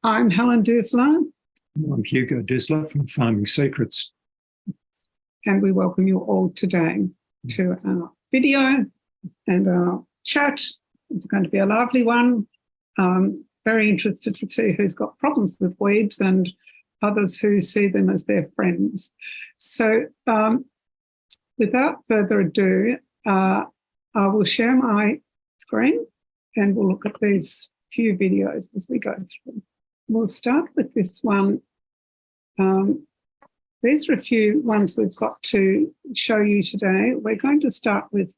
I'm Helen Disler. I'm Hugo Disler from Farming Secrets. And we welcome you all today to our video and our chat. It's going to be a lovely one. Very interested to see who's got problems with weeds and others who see them as their friends. So without further ado, I will share my screen and we'll look at these few videos as we go through. We'll start with this one. These are a few ones we've got to show you today. We're going to start with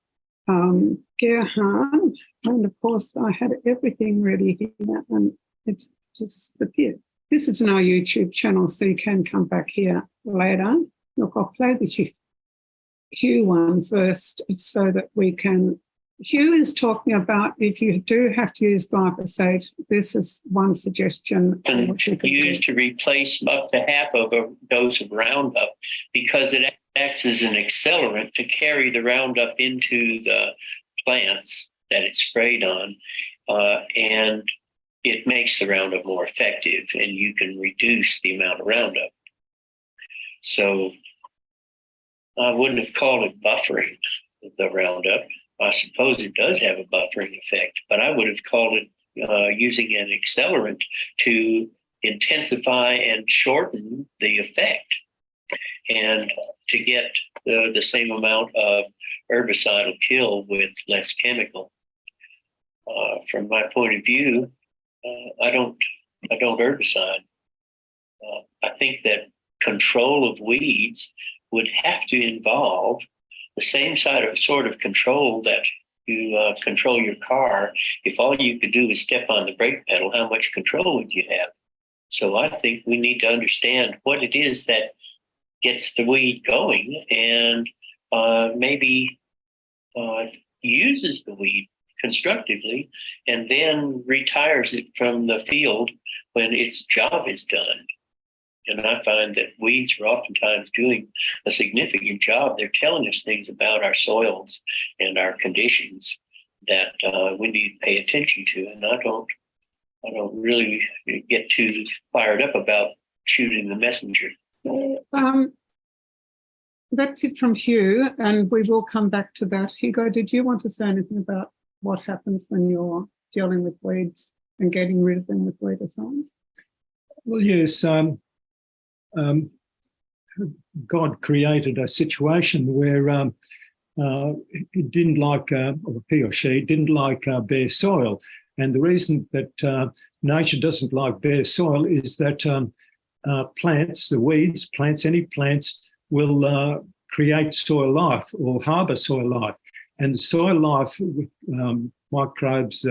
Gerhard, and of course I had everything ready here and it's just disappeared. This is in our YouTube channel, so you can come back here later. Look, I'll play the Hugh one first so that we can. Hugh is talking about if you do have to use glyphosate, this is one suggestion. Used to replace up to half of a dose of Roundup because it acts as an accelerant to carry the Roundup into the plants that it's sprayed on, and it makes the Roundup more effective, and you can reduce the amount of Roundup. So I wouldn't have called it buffering the Roundup. I suppose it does have a buffering effect, but I would have called it using an accelerant to intensify and shorten the effect and to get the same amount of herbicidal kill with less chemical. From my point of view, I don't herbicide. I think that control of weeds would have to involve the same sort of control that you control your car. If all you could do is step on the brake pedal, how much control would you have? So I think we need to understand what it is that gets the weed going and maybe uses the weed constructively and then retires it from the field when its job is done. And I find that weeds are oftentimes doing a significant job. They're telling us things about our soils and our conditions that we need to pay attention to. And I don't really get too fired up about shooting the messenger. That's it from Hugh, and we will come back to that. Hugo, did you want to say anything about what happens when you're dealing with weeds and getting rid of them with weedicides? Well, yes. God created a situation where he didn't like, or he or she didn't like bare soil. And the reason that nature doesn't like bare soil is that plants, the weeds, any plants will create soil life or harbour soil life. And soil life with microbes,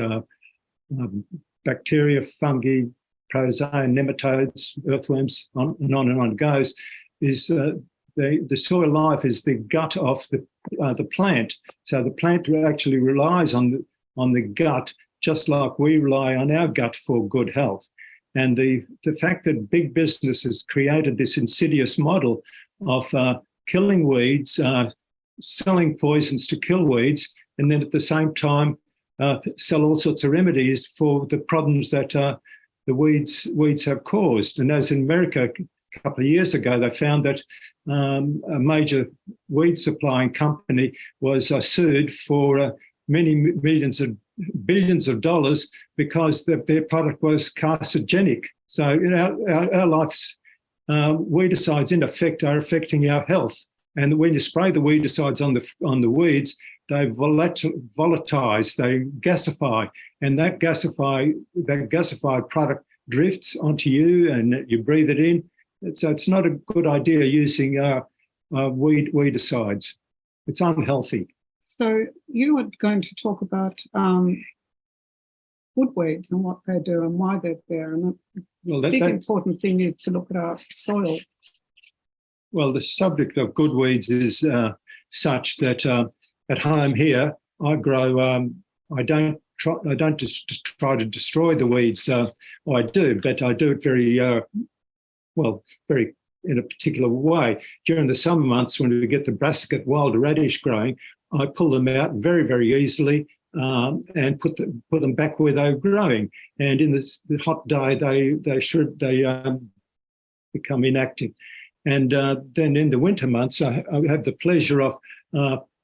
bacteria, fungi, protozoa, nematodes, earthworms, on and on it goes, is the soil life is the gut of the plant. So the plant actually relies on the gut, just like we rely on our gut for good health. And the fact that big business has created this insidious model of killing weeds, selling poisons to kill weeds, and then at the same time sell all sorts of remedies for the problems that the weeds have caused. And as in America a couple of years ago, they found that a major weed supplying company was sued for many billions of dollars because their product was carcinogenic. So our life's weedicides in effect are affecting our health. And when you spray the weedicides on the weeds, they volatilize, they gasify, and that gasified product drifts onto you and you breathe it in. So it's not a good idea using weedicides. It's unhealthy. So you were going to talk about woodweeds and what they do and why they're there. And the big important thing is to look at our soil. Well, the subject of good weeds is such that at home here, I grow. I don't just try to destroy the weeds. I do, but I do it very in a particular way. During the summer months, when we get the brassica wild radish growing, I pull them out very, very easily and put them back where they were growing. And in the hot day, they become inactive. And then in the winter months, I have the pleasure of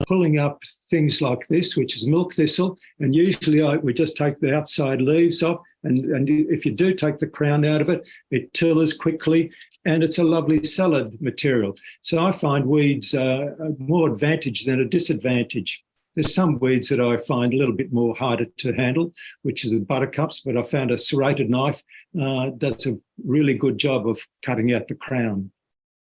pulling up things like this, which is milk thistle. And usually we just take the outside leaves off. And if you do take the crown out of it, it tills quickly. And it's a lovely salad material. So I find weeds are more advantage than a disadvantage. There's some weeds that I find a little bit more harder to handle, which is the buttercups, but I found a serrated knife does a really good job of cutting out the crown.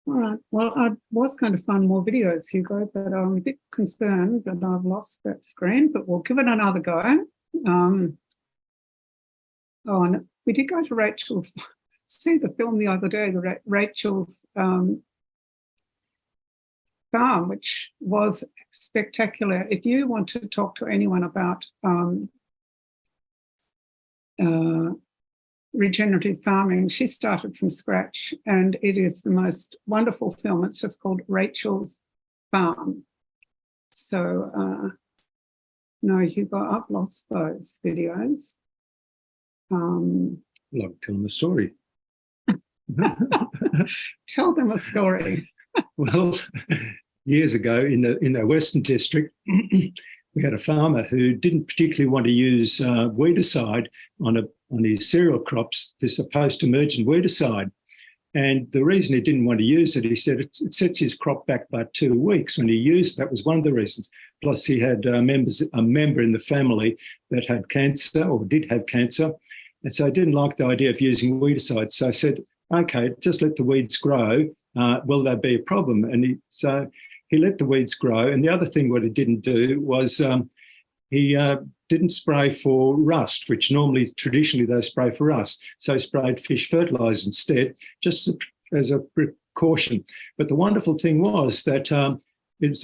All right. Well, I was going to find more videos, Hugo, but I'm a bit concerned that I've lost that screen, but we'll give it another go. And we did go to Rachel's, see the film the other day, Rachel's farm, which was spectacular. If you want to talk to anyone about regenerative farming, she started from scratch, and it is the most wonderful film. It's just called Rachel's Farm. So no, Hugo, I've lost those videos. Like telling the story. Tell them a story. Well, years ago in the Western District, we had a farmer who didn't particularly want to use weedicide on his cereal crops, this post-emergent weedicide. And the reason he didn't want to use it, he said it sets his crop back by 2 weeks. When he used that was one of the reasons. Plus he had a member in the family that had cancer or did have cancer. And so I didn't like the idea of using weedicide. So I said, okay, just let the weeds grow. Will there be a problem? And so he let the weeds grow. And the other thing what he didn't do was he didn't spray for rust, which traditionally they spray for rust. So he sprayed fish fertilizer instead, just as a precaution. But the wonderful thing was that the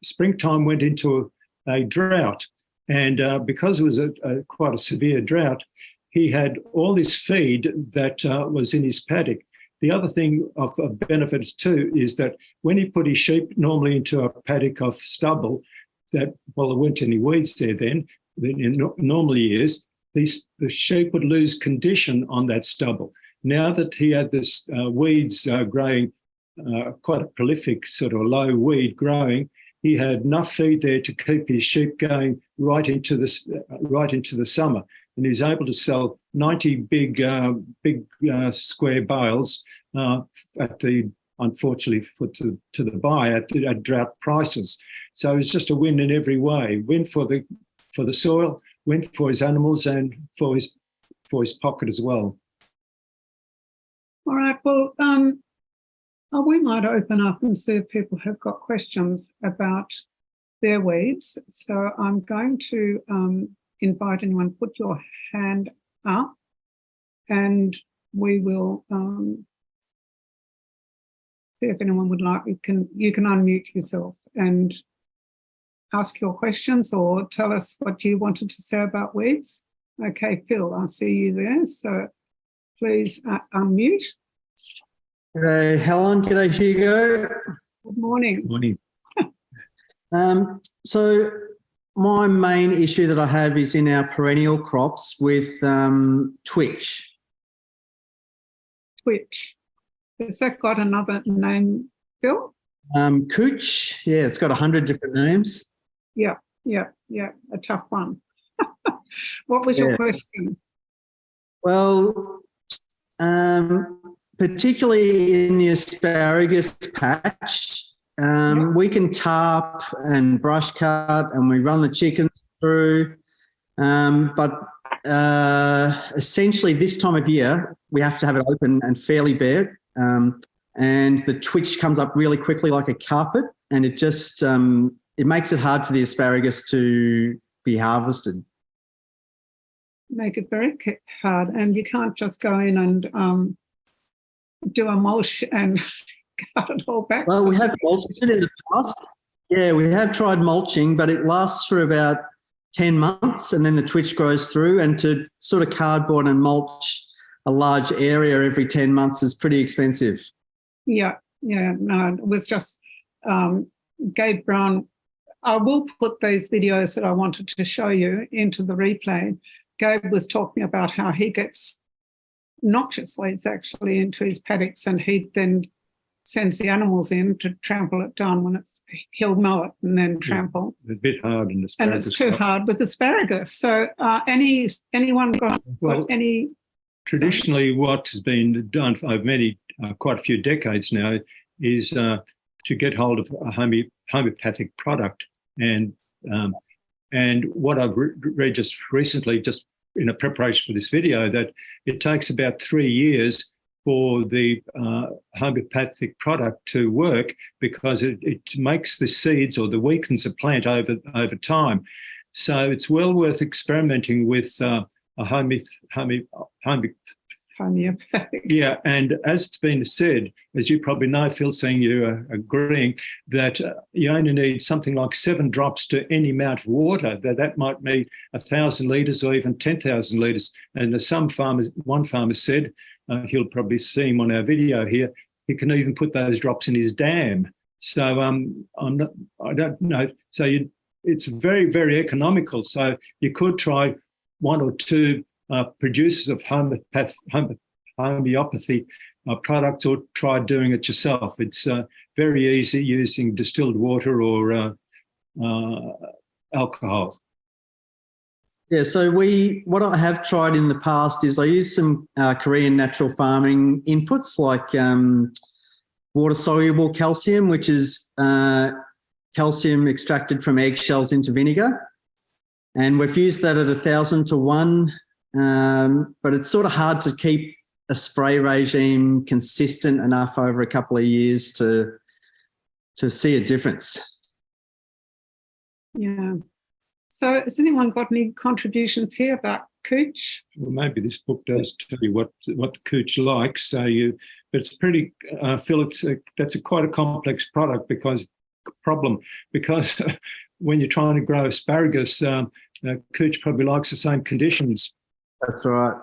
springtime went into a drought. And because it was quite a severe drought, he had all this feed that was in his paddock. The other thing of benefit too is that when he put his sheep normally into a paddock of stubble, there weren't any weeds there then in normal years, the sheep would lose condition on that stubble. Now that he had this weeds growing, quite a prolific sort of low weed growing, he had enough feed there to keep his sheep going right into the summer. And he was able to sell 90 big square bales unfortunately to the buyer at drought prices. So it was just a win in every way: win for the soil, win for his animals, and for his pocket as well. All right. Well, we might open up and see if people have got questions about their weeds. So I'm going to invite anyone, put your hand up, and we will see if anyone would like. You can unmute yourself and ask your questions or tell us what you wanted to say about weeds. Okay, Phil, I see you there. So please unmute. G'day, Helen. G'day, Hugo. Good morning. Morning. So my main issue that I have is in our perennial crops with twitch. Twitch. Has that got another name, Phil? Cooch. Yeah, it's got 100 different names. Yeah. A tough one. What was your question? Well, particularly in the asparagus patch, we can tarp and brush cut and we run the chickens through. But essentially this time of year, we have to have it open and fairly bare. And the twitch comes up really quickly like a carpet, and it just it makes it hard for the asparagus to be harvested. Make it very hard, and you can't just go in and do a mulch and cut it all back. Well, we have mulched it in the past. Yeah, we have tried mulching, but it lasts for about 10 months and then the twitch grows through, and to sort of cardboard and mulch a large area every 10 months is pretty expensive. Yeah, no, it was just Gabe Brown I will put these videos that I wanted to show you into the replay. Gabe was talking about how he gets noxious weeds actually into his paddocks, and he then sends the animals in to trample it down when he'll mow it and then trample. A bit hard in asparagus. And it's too hard with asparagus. So anyone got any? Traditionally, what has been done over quite a few decades now is to get hold of a homeopathic product. And what I've read just recently, just in a preparation for this video, that it takes about 3 years for the homeopathic product to work, because it makes the seeds, or the weakens the plant over time. So it's well worth experimenting with a homeopathic. Yeah, and as it's been said, as you probably know, Phil, seeing you agreeing, that you only need something like 7 drops to any amount of water. That might be 1,000 litres or even 10,000 litres. And as one farmer said, he'll probably see him on our video here, he can even put those drops in his dam. So I don't know. So it's very, very economical. So you could try 1 or 2 producers of homeopathy products, or try doing it yourself. It's very easy using distilled water or alcohol. Yeah, so what I have tried in the past is I use some Korean natural farming inputs like water-soluble calcium, which is calcium extracted from eggshells into vinegar. And we've used that at 1,000 to 1, but it's sort of hard to keep a spray regime consistent enough over a couple of years to see a difference. Yeah. So has anyone got any contributions here about cooch? Well, maybe this book does tell you what the cooch likes. So but it's pretty, Phil, that's quite a complex because when you're trying to grow asparagus, cooch probably likes the same conditions. That's right.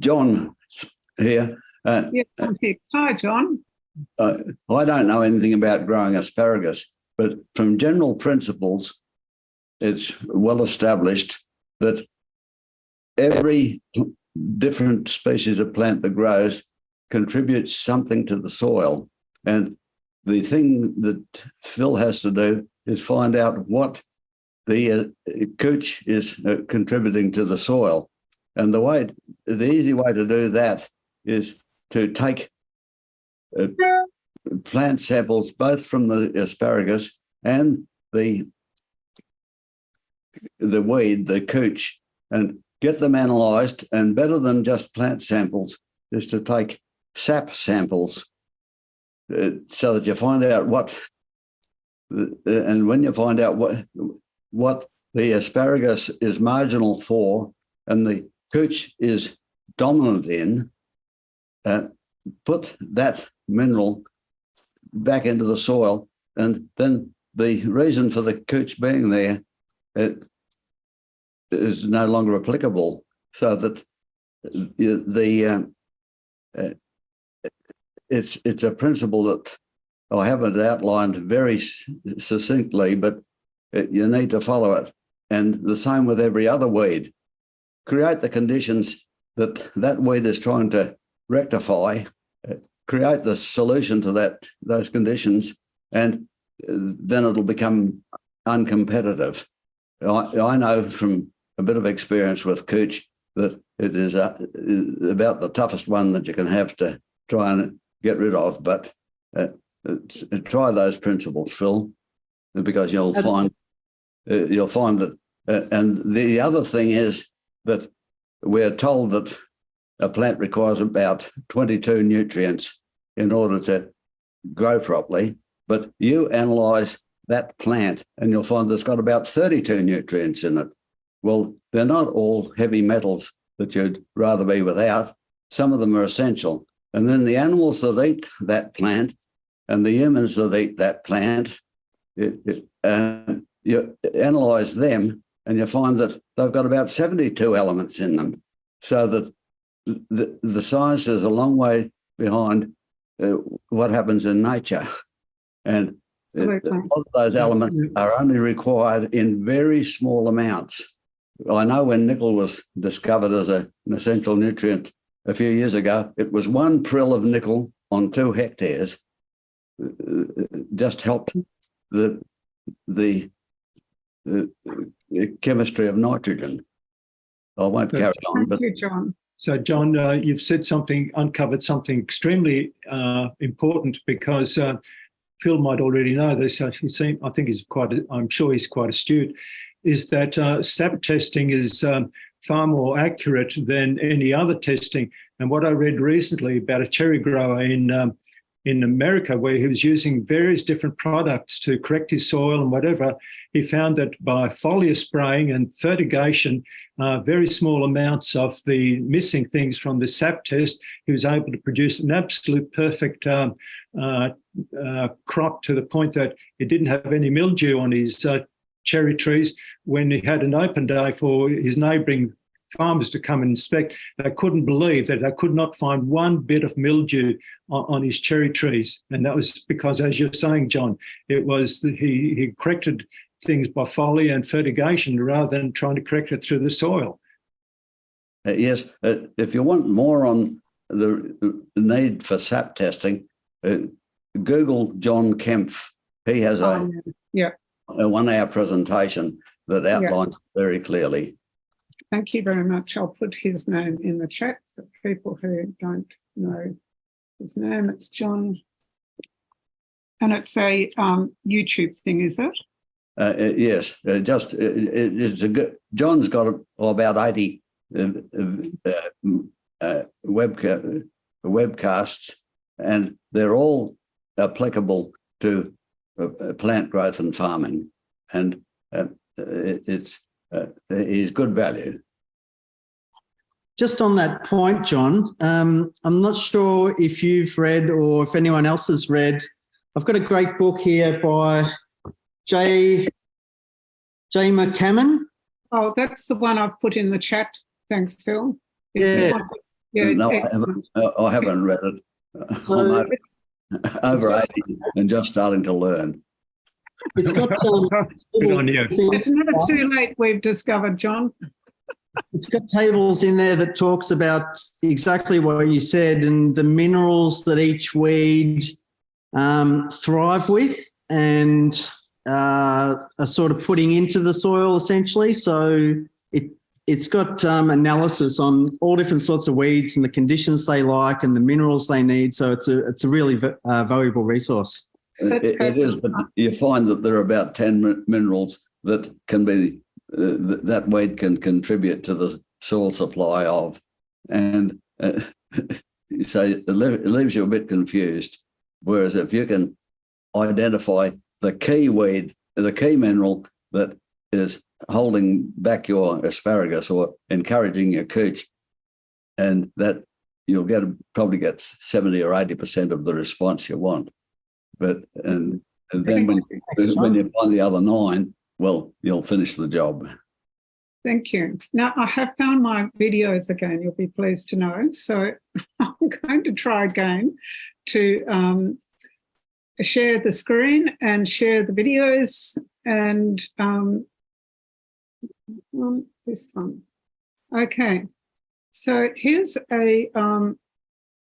John here. Yes, I'm here. Hi, John. I don't know anything about growing asparagus, but from general principles, it's well established that every different species of plant that grows contributes something to the soil. And the thing that Phil has to do is find out what the cooch is contributing to the soil. And the easy way to do that is to take plant samples both from the asparagus and the weed, the cooch, and get them analysed. And better than just plant samples is to take sap samples so that you find out and when you find out what the asparagus is marginal for and the cooch is dominant in, put that mineral back into the soil, and then the reason for the cooch being there, it is no longer applicable, so that it's a principle that I haven't outlined very succinctly, but you need to follow it. And the same with every other weed. Create the conditions that weed is trying to rectify, create the solution to those conditions, and then it'll become uncompetitive. I know from a bit of experience with cooch that it is about the toughest one that you can have to try and get rid of. But try those principles, Phil, because you'll find that. And the other thing is that we're told that a plant requires about 22 nutrients in order to grow properly. But you analyse that plant and you'll find it's got about 32 nutrients in it. Well, they're not all heavy metals that you'd rather be without. Some of them are essential. And then the animals that eat that plant and the humans that eat that plant, you analyse them and you find that they've got about 72 elements in them. So that the science is a long way behind what happens in nature. And Absolutely. A lot of those elements are only required in very small amounts. I know when nickel was discovered as an essential nutrient a few years ago, it was 1 prill of nickel on 2 hectares. Just helped the chemistry of nitrogen. I won't carry on. Thank But you, John. So, John, you've said uncovered something extremely important, because Phil might already know this. I'm sure he's quite astute. Is that sap testing is far more accurate than any other testing. And what I read recently about a cherry grower in America, where he was using various different products to correct his soil and whatever, he found that by foliar spraying and fertigation, very small amounts of the missing things from the sap test, he was able to produce an absolute perfect crop, to the point that he didn't have any mildew on his cherry trees. When he had an open day for his neighbouring farmers to come and inspect, they couldn't believe that they could not find one bit of mildew on his cherry trees. And that was because, as you're saying, John, it was that he corrected things by foliar and fertigation rather than trying to correct it through the soil. Yes, if you want more on the need for sap testing, Google John Kempf. He has a 1-hour presentation that outlines very clearly. Thank you very much. I'll put his name in the chat for people who don't know his name. It's John, and it's a YouTube thing, is it? Yes, it's a good. John's got about 80 webcasts, and they're all applicable to plant growth and farming, and it's good value. Just on that point, John, I'm not sure if you've read or if anyone else has read. I've got a great book here by J. McCann. Oh, that's the one I've put in the chat. Thanks, Phil. Yeah. No, I haven't read it. So, I'm over 80 and just starting to learn. It's got some. Good on you. It's never too late, we've discovered, John. It's got tables in there that talks about exactly what you said and the minerals that each weed thrive with and are sort of putting into the soil essentially. So it's got analysis on all different sorts of weeds and the conditions they like and the minerals they need. So it's a really valuable resource. It is, but you find that there are about 10 minerals that can be that weed can contribute to the soil supply of, and so it leaves you a bit confused. Whereas if you can identify the key weed, the key mineral that is holding back your asparagus or encouraging your cooch, and that you'll probably get 70 or 80% of the response you want. But and then when you find the other 9, well, you'll finish the job. Thank you. Now, I have found my videos again, you'll be pleased to know. So I'm going to try again to share the screen and share the videos and this one. Okay. So here's a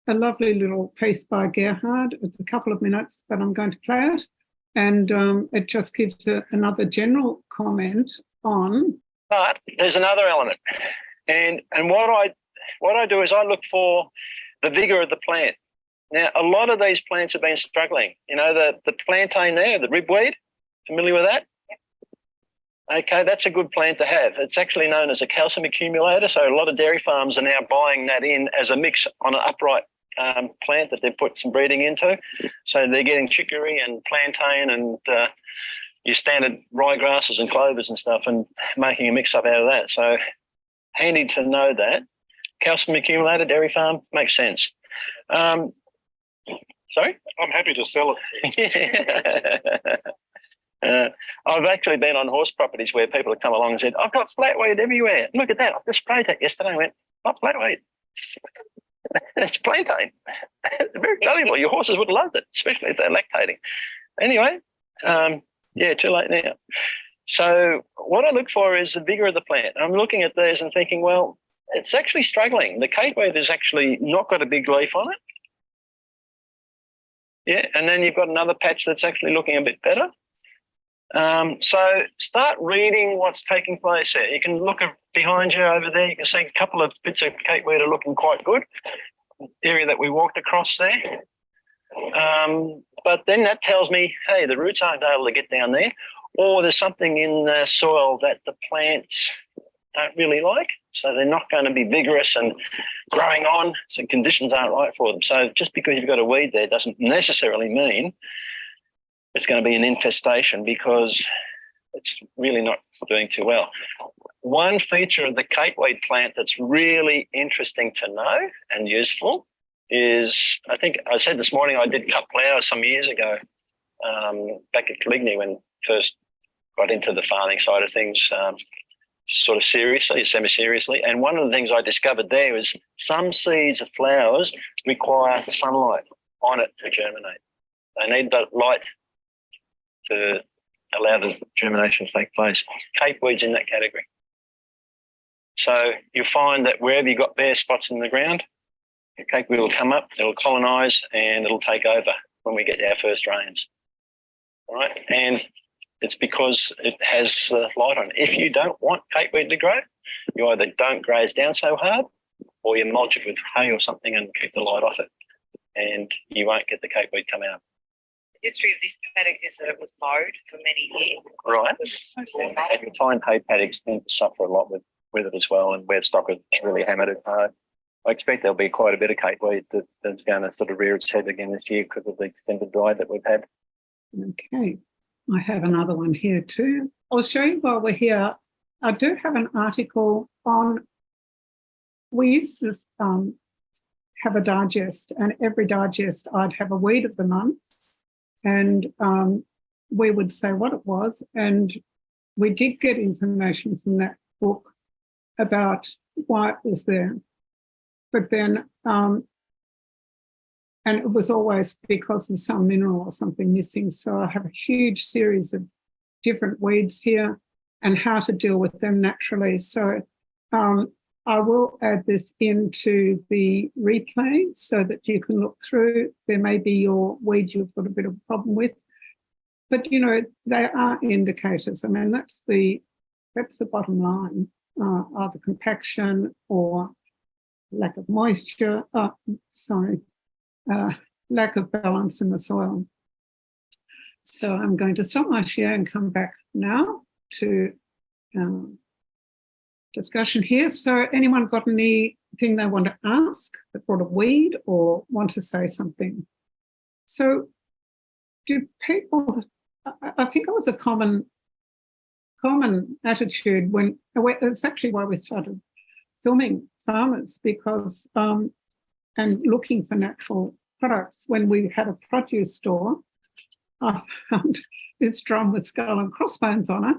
lovely little piece by Gerhard. It's a couple of minutes, but I'm going to play it. And it just gives another general comment on. But there's another element. And what I do is I look for the vigor of the plant. Now, a lot of these plants have been struggling. You know, the plantain there, the ribweed, familiar with that? Okay, that's a good plant to have. It's actually known as a calcium accumulator. So a lot of dairy farms are now buying that in as a mix on an upright plant that they've put some breeding into. So they're getting chicory and plantain and your standard ryegrasses and clovers and stuff and making a mix up out of that. So handy to know that. Calcium accumulator, dairy farm, makes sense. Sorry? I'm happy to sell it. I've actually been on horse properties where people have come along and said, I've got flatweed everywhere. Look at that. I just sprayed that yesterday. I went, not flatweed. It's plantain. It's very valuable. Your horses would have loved it, especially if they're lactating. Anyway, Yeah, too late now. So what I look for is the vigor of the plant. I'm looking at these and thinking, well, it's actually struggling. The capeweed has actually not got a big leaf on it. Yeah, and then you've got another patch that's actually looking a bit better. So start reading what's taking place there. You can look behind you over there. You can see a couple of bits of capeweed are looking quite good. Area that we walked across there. But then that tells me, hey, the roots aren't able to get down there, or there's something in the soil that the plants don't really like. So they're not going to be vigorous and growing on. So conditions aren't right for them. So just because you've got a weed there doesn't necessarily mean it's going to be an infestation, because it's really not doing too well. One feature of the capeweed plant that's really interesting to know and useful is, I think I said this morning, I did cut flowers some years ago back at Caligny when first got into the farming side of things, sort of seriously, semi-seriously. And one of the things I discovered there was some seeds of flowers require sunlight on it to germinate. They need the light to allow the germination to take place. Capeweed's in that category. So you'll find that wherever you've got bare spots in the ground, the capeweed will come up, it'll colonise, and it'll take over when we get our first rains. All right, and it's because it has light on it. If you don't want capeweed to grow, you either don't graze down so hard, or you mulch it with hay or something and keep the light off it, and you won't get the capeweed come out. The history of this paddock is that it was mowed for many years. Right. And you find hay paddocks tend to suffer a lot with it as well, and where stock is really hammered it hard. I expect there'll be quite a bit of capeweed that's going to sort of rear its head again this year because of the extended dry that we've had. Okay, I have another one here too. I'll show you while we're here. I do have an article on, we used to have a digest, and every digest I'd have a weed of the month, and we would say what it was, and we did get information from that book about why it was there. But then, and it was always because of some mineral or something missing. So I have a huge series of different weeds here and how to deal with them naturally. So I will add this into the replay so that you can look through. There may be your weed you've got a bit of a problem with, but you know, they are indicators. I mean, that's the bottom line, either compaction or lack of moisture, lack of balance in the soil. So I'm going to stop my share and come back now to discussion here. So anyone got anything they want to ask that brought a weed or want to say something? So do people, I think it was a common attitude when, it's actually why we started filming farmers, because and looking for natural products. When we had a produce store, I found this drum with skull and crossbones on it.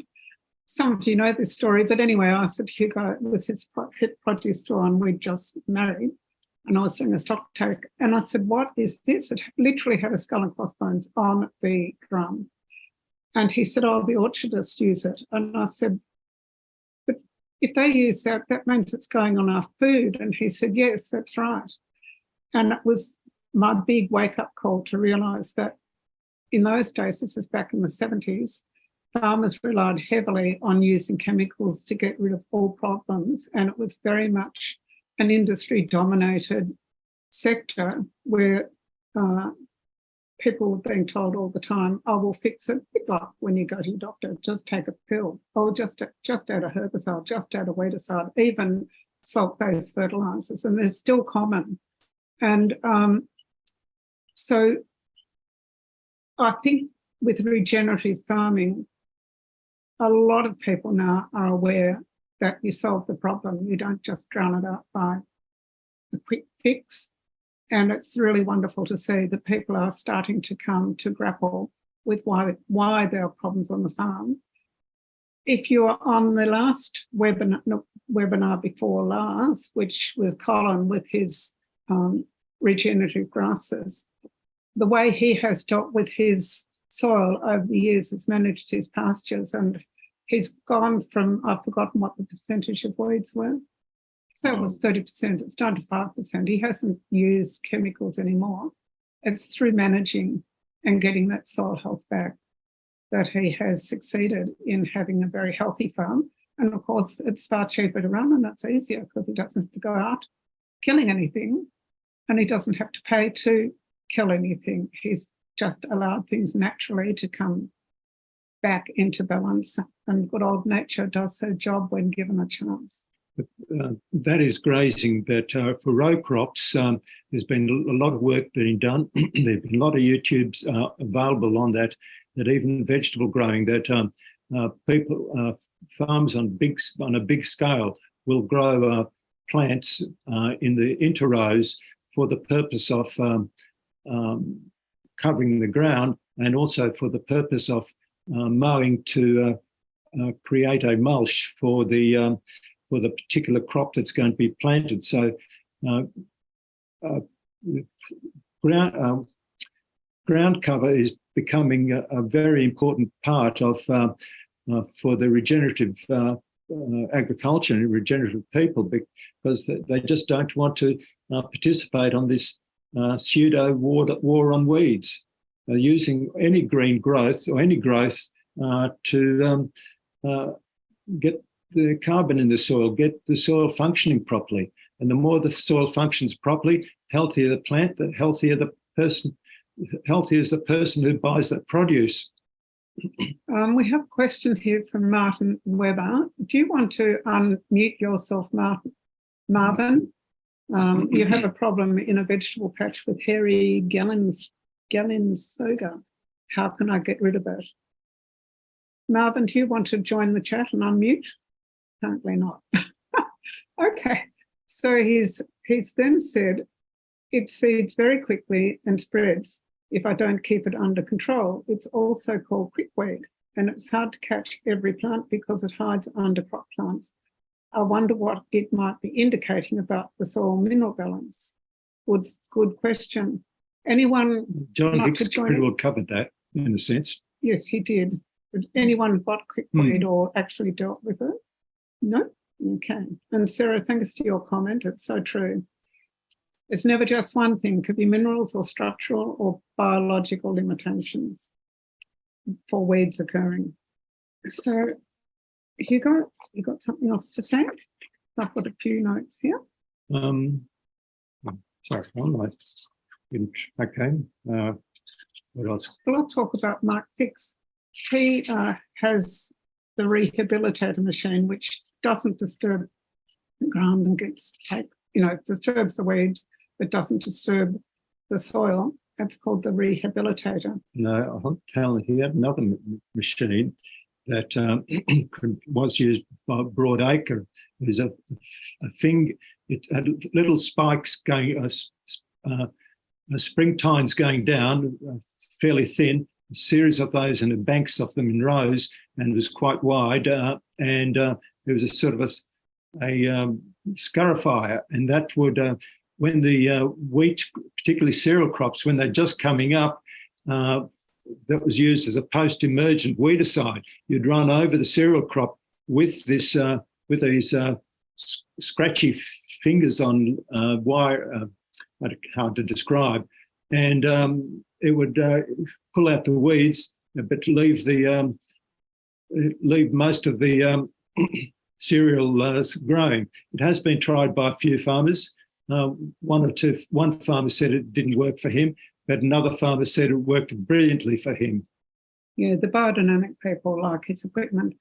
Some of you know this story, but anyway, I said Hugo, it was his produce store and we'd just married, and I was doing a stock take, and I said, what is this? It literally had a skull and crossbones on the drum. And he said, oh, the orchardists use it. And I said, but if they use that, that means it's going on our food. And he said, yes, that's right. And it was my big wake-up call to realise that in those days, this is back in the 70s, farmers relied heavily on using chemicals to get rid of all problems. And it was very much an industry-dominated sector where people were being told all the time, oh, we'll fix it. Bit like when you go to your doctor, just take a pill. Oh, just add a herbicide, just add a weedicide, even salt-based fertilisers, and they're still common. And so I think with regenerative farming, a lot of people now are aware that you solve the problem. You don't just drown it out by a quick fix. And it's really wonderful to see that people are starting to come to grapple with why there are problems on the farm. If you're on the last webinar before last, which was Colin with his regenerative grasses, the way he has dealt with his soil over the years has managed his pastures, and he's gone from, I've forgotten what the percentage of weeds were. So it was 30%, it's down to 5%. He hasn't used chemicals anymore. It's through managing and getting that soil health back that he has succeeded in having a very healthy farm. And of course, it's far cheaper to run, and that's easier because he doesn't have to go out killing anything, and he doesn't have to pay to kill anything. He's just allowed things naturally to come back into balance, and good old nature does her job when given a chance. That is grazing, but for row crops, there's been a lot of work being done. There have been a lot of YouTubes available on that even vegetable growing, that farms on a big scale will grow plants in the interrows for the purpose of covering the ground, and also for the purpose of mowing to create a mulch for the particular crop that's going to be planted. So ground cover is becoming a very important part of for the regenerative agriculture and regenerative people, because they just don't want to participate on this pseudo war on weeds. Using any green growth or any growth to get the carbon in the soil, get the soil functioning properly. And the more the soil functions properly, healthier the plant, the healthier the person, healthier is the person who buys that produce. We have a question here from Martin Weber. Do you want to unmute yourself, Marvin? You have a problem in a vegetable patch with hairy Gallinsoga. How can I get rid of it? Marvin, do you want to join the chat and unmute? Apparently not. Okay, so he's then said, it seeds very quickly and spreads if I don't keep it under control. It's also called quickweed, and it's hard to catch every plant because it hides under crop plants. I wonder what it might be indicating about the soil mineral balance. Good question. Anyone? John Hicks pretty well covered that in a sense. Yes, he did. But anyone got quickweed or actually dealt with it? No? Okay. And Sarah, thanks to your comment. It's so true. It's never just one thing. It could be minerals or structural or biological limitations for weeds occurring. So, Hugo, you got something else to say? I've got a few notes here. Sorry, okay. What else? Well, I'll talk about Mark Fix. He has the rehabilitator machine, which doesn't disturb the ground and disturbs the weeds, but doesn't disturb the soil. That's called the rehabilitator. No, Helen, he had another machine that was used by Broadacre. It was a thing. It had little spikes going, spring tines going down, fairly thin, a series of those and banks of them in rows, and it was quite wide. And there was a sort of a scarifier, and that would, when the wheat, particularly cereal crops, when they're just coming up, that was used as a post-emergent weedicide. You'd run over the cereal crop with this, with these scratchy fingers on wire, hard to describe, and it would pull out the weeds, but leave most of the cereal growing. It has been tried by a few farmers. One farmer said it didn't work for him, but another farmer said it worked brilliantly for him. Yeah, the biodynamic people like his equipment.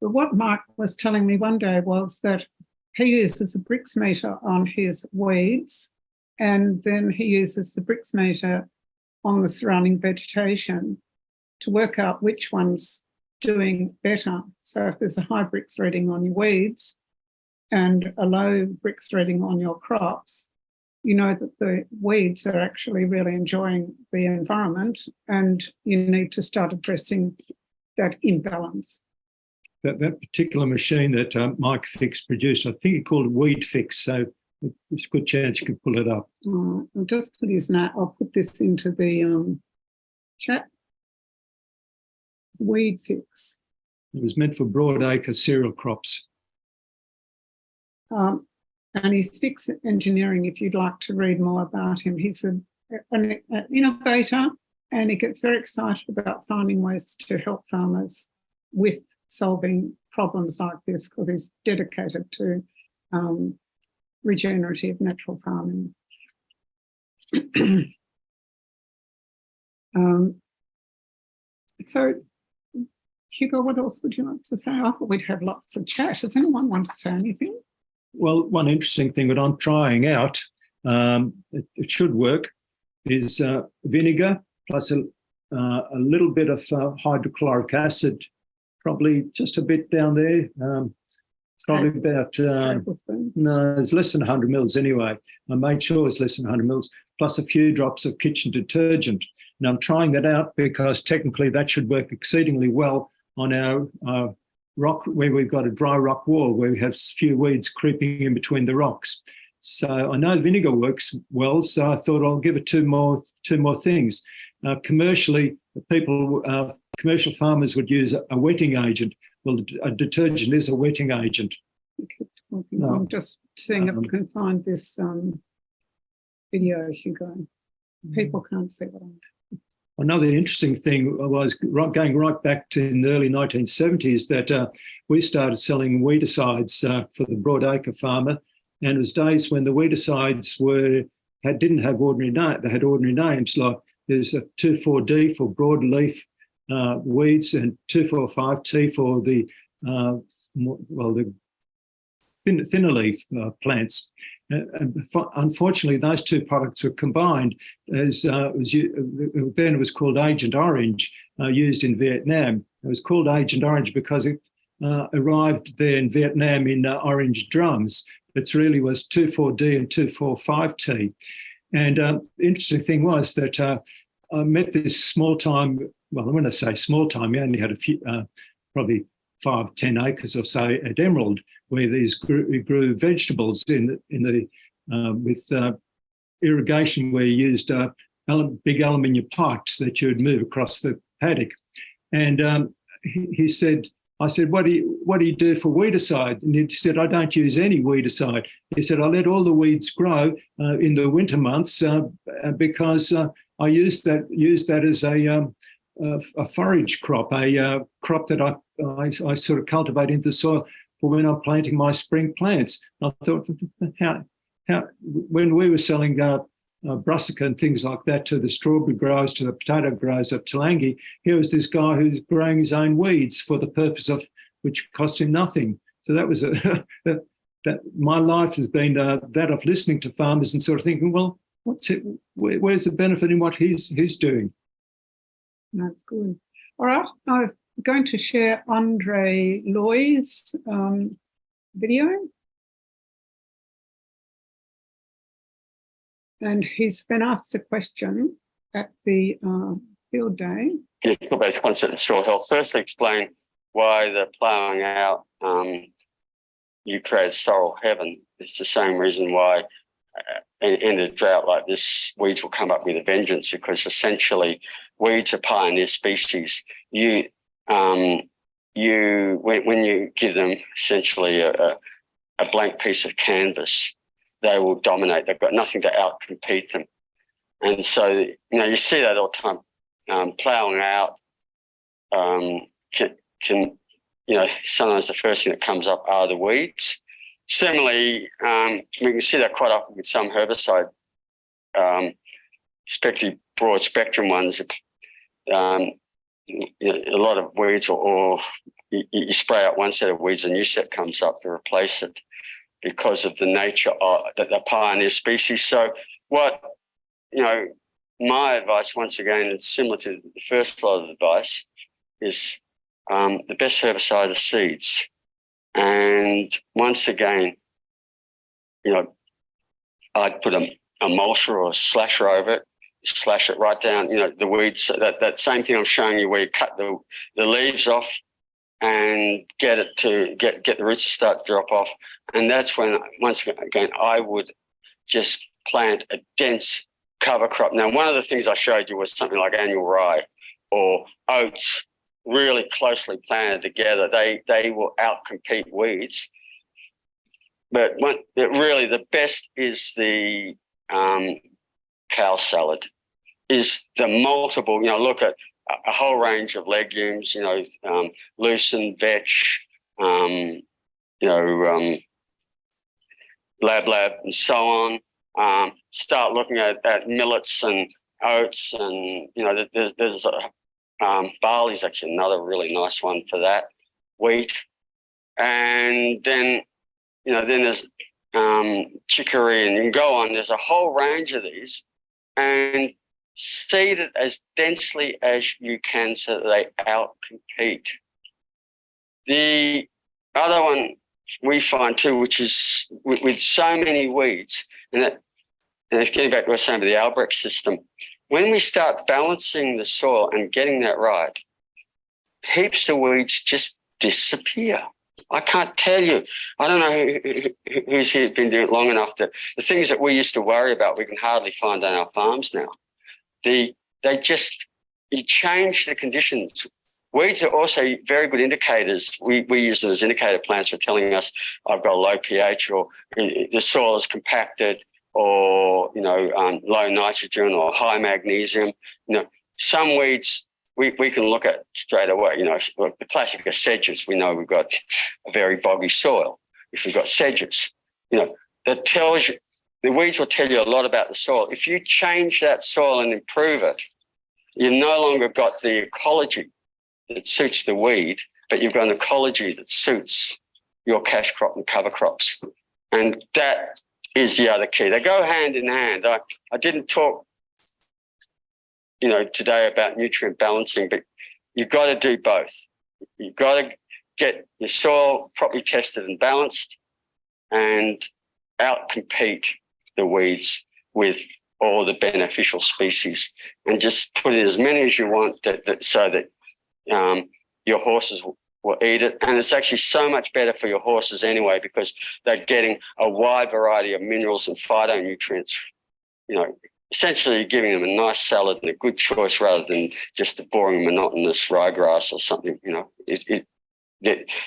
But what Mike was telling me one day was that he uses a Brix meter on his weeds, and then he uses the Brix meter on the surrounding vegetation to work out which one's doing better. So if there's a high Brix reading on your weeds and a low Brix reading on your crops, you know that the weeds are actually really enjoying the environment, and you need to start addressing that imbalance. That particular machine that Mike Fix produced, I think he called it Weed Fix, so there's a good chance you can pull it up. I'll just put his name, I'll put this into the chat. weed fix. It was meant for broadacre cereal crops. And he's fix engineering, if you'd like to read more about him. He's an innovator, and he gets very excited about finding ways to help farmers with solving problems like this, because he's dedicated to regenerative natural farming. So, Hugo, what else would you like to say? I thought we'd have lots of chat. Does anyone want to say anything? Well, one interesting thing that I'm trying out, it should work, is vinegar plus a little bit of hydrochloric acid, probably just a bit down there. Probably about, no, it's less than 100 mils anyway. I made sure it's less than 100 mils, plus a few drops of kitchen detergent. Now, I'm trying that out because technically that should work exceedingly well on our rock, where we've got a dry rock wall, where we have few weeds creeping in between the rocks. So I know vinegar works well, so I thought I'll give it two more things. Commercially, commercial farmers would use a wetting agent. Well, a detergent is a wetting agent. I'm just seeing if I can find this video, Hugo. People can't see what I'm doing. Another interesting thing was going right back to in the early 1970s that we started selling weedicides for the broadacre farmer, and it was days when the weedicides didn't have ordinary names. They had ordinary names, like there's a 2,4-D for broadleaf weeds and 2,4,5-T for the thinner leaf plants. Unfortunately, those two products were combined then it was called Agent Orange, used in Vietnam. It was called Agent Orange because it arrived there in Vietnam in orange drums. It really was 2,4-D and 2,4,5-T. And the interesting thing was that I met this small-time, well, when I say small-time, we only had a few, probably 5-10 acres or so at Emerald, where we grew vegetables with irrigation, where you used big aluminium pipes that you would move across the paddock. And he said, I said, what do you do for weedicide? And he said, I don't use any weedicide. He said, I let all the weeds grow in the winter months because I use that as a forage crop, a crop that I sort of cultivate into the soil for when I'm planting my spring plants. I thought, how when we were selling brassica and things like that to the strawberry growers, to the potato growers at Talangi, here was this guy who's growing his own weeds for the purpose of which cost him nothing. So that was that my life has been that of listening to farmers and sort of thinking, well, where's the benefit in what he's doing? That's good. All right, I'm going to share Andre Loy's video. And he's been asked a question at the field day. Yeah, based concept of soil health. Firstly, explain why the ploughing out you create sorrel heaven. It's the same reason why in a drought like this, weeds will come up with a vengeance, because essentially weeds are pioneer species. When you give them essentially a blank piece of canvas, they will dominate. They've got nothing to outcompete them. And so, you see that all the time. Ploughing out can sometimes the first thing that comes up are the weeds. Similarly, we can see that quite often with some herbicide, especially broad spectrum ones. A lot of weeds, or you spray out one set of weeds, a new set comes up to replace it, because of the nature of the pioneer species. So my advice, once again, it's similar to the first lot of advice, is the best herbicide are seeds. And once again, I'd put a mulcher or a slasher over it, slash it right down, the weeds, that same thing I'm showing you, where you cut the leaves off and get the roots to start to drop off. And that's when, once again, I would just plant a dense cover crop. Now, one of the things I showed you was something like annual rye or oats, really closely planted together, they will outcompete weeds. But really the best is the cow salad, is the multiple, look at a whole range of legumes, lucerne, vetch, lab, and so on. Start looking at millets and oats, and there's barley's actually another really nice one for that. Wheat, and then there's chicory, and you can go on. There's a whole range of these, and seed it as densely as you can so that they outcompete. The other one we find too, which is with so many weeds, and it's getting back to what I was saying about the Albrecht system, when we start balancing the soil and getting that right, heaps of weeds just disappear. I can't tell you. I don't know who's here been doing it long enough to, the things that we used to worry about, we can hardly find on our farms now. You change the conditions. Weeds are also very good indicators. We use them as indicator plants for telling us I've got a low pH, or the soil is compacted, or low nitrogen or high magnesium. Some weeds we can look at straight away. The classic are sedges. We know we've got a very boggy soil. If we've got sedges, that tells you, the weeds will tell you a lot about the soil. If you change that soil and improve it, you've no longer got the ecology that suits the weed, but you've got an ecology that suits your cash crop and cover crops. And that is the other key. They go hand in hand. I didn't talk, today about nutrient balancing, but you've got to do both. You've got to get your soil properly tested and balanced and outcompete the weeds with all the beneficial species, and just put in as many as you want so that your horses will eat it. And it's actually so much better for your horses anyway, because they're getting a wide variety of minerals and phytonutrients. Essentially you're giving them a nice salad and a good choice rather than just a boring, monotonous ryegrass or something.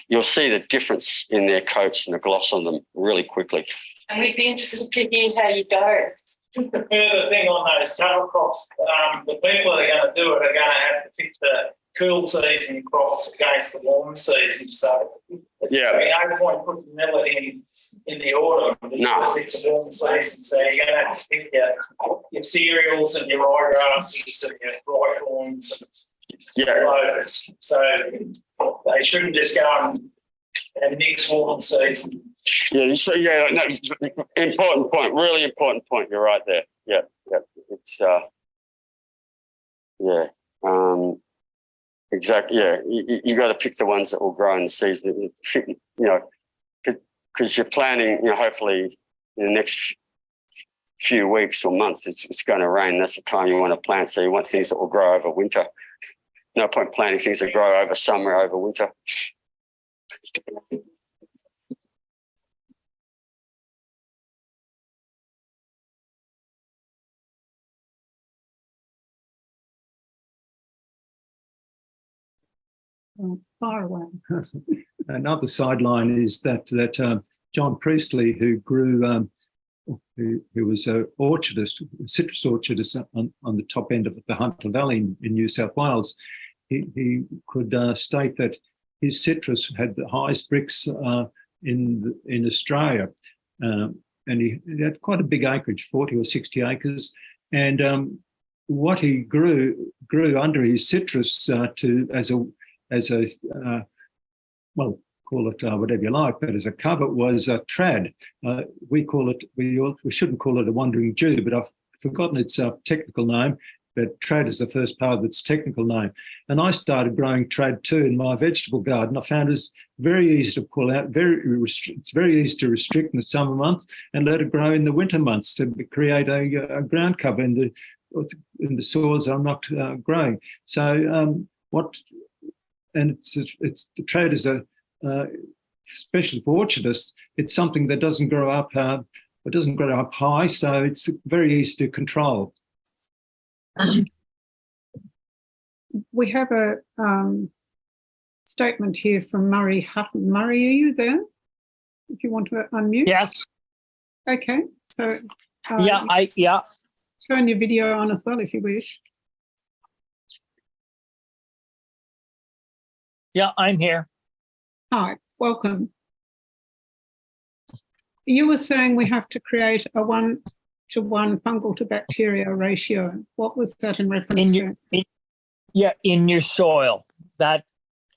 You'll see the difference in their coats and the gloss on them really quickly. And we'd be interested to hear how you go. Just a further thing on those cover crops, the people that are going to do it are going to have to pick the cool season crops against the warm season. So there's no point putting millet in the autumn because it's a warm season. So you're going to have to pick your cereals and your ryegrasses and your rye corns and clovers. So they shouldn't just go and mix warm season. Important point, really important point. You're right there. It's exactly. You got to pick the ones that will grow in the season. Because you're planning. Hopefully in the next few weeks or months, it's going to rain. That's the time you want to plant. So you want things that will grow over winter. No point planting things that grow over summer, over winter. Far away. Another sideline is that John Priestley, who grew, who was an orchardist, citrus orchardist on the top end of the Hunter Valley in New South Wales, he could state that his citrus had the highest Brix in Australia, and he had quite a big acreage, 40 or 60 acres, and what he grew under his citrus well, call it whatever you like, but as a cover was trad. We shouldn't call it a wandering Jew, but I've forgotten its technical name, but trad is the first part of its technical name. And I started growing trad too in my vegetable garden. I found it's very easy to pull out, it's very easy to restrict in the summer months and let it grow in the winter months to create a ground cover in the soils I'm not growing. So the trad is especially for orchardists, it's something that doesn't grow up high, so it's very easy to control. We have a statement here from Murray Hutton. Murray, are you there? If you want to unmute. Yes. Okay. So Yeah. turn your video on as well if you wish. Yeah, I'm here. Hi, welcome. You were saying we have to create a 1-to-1 fungal to bacteria ratio. What was that in reference to? In your soil. That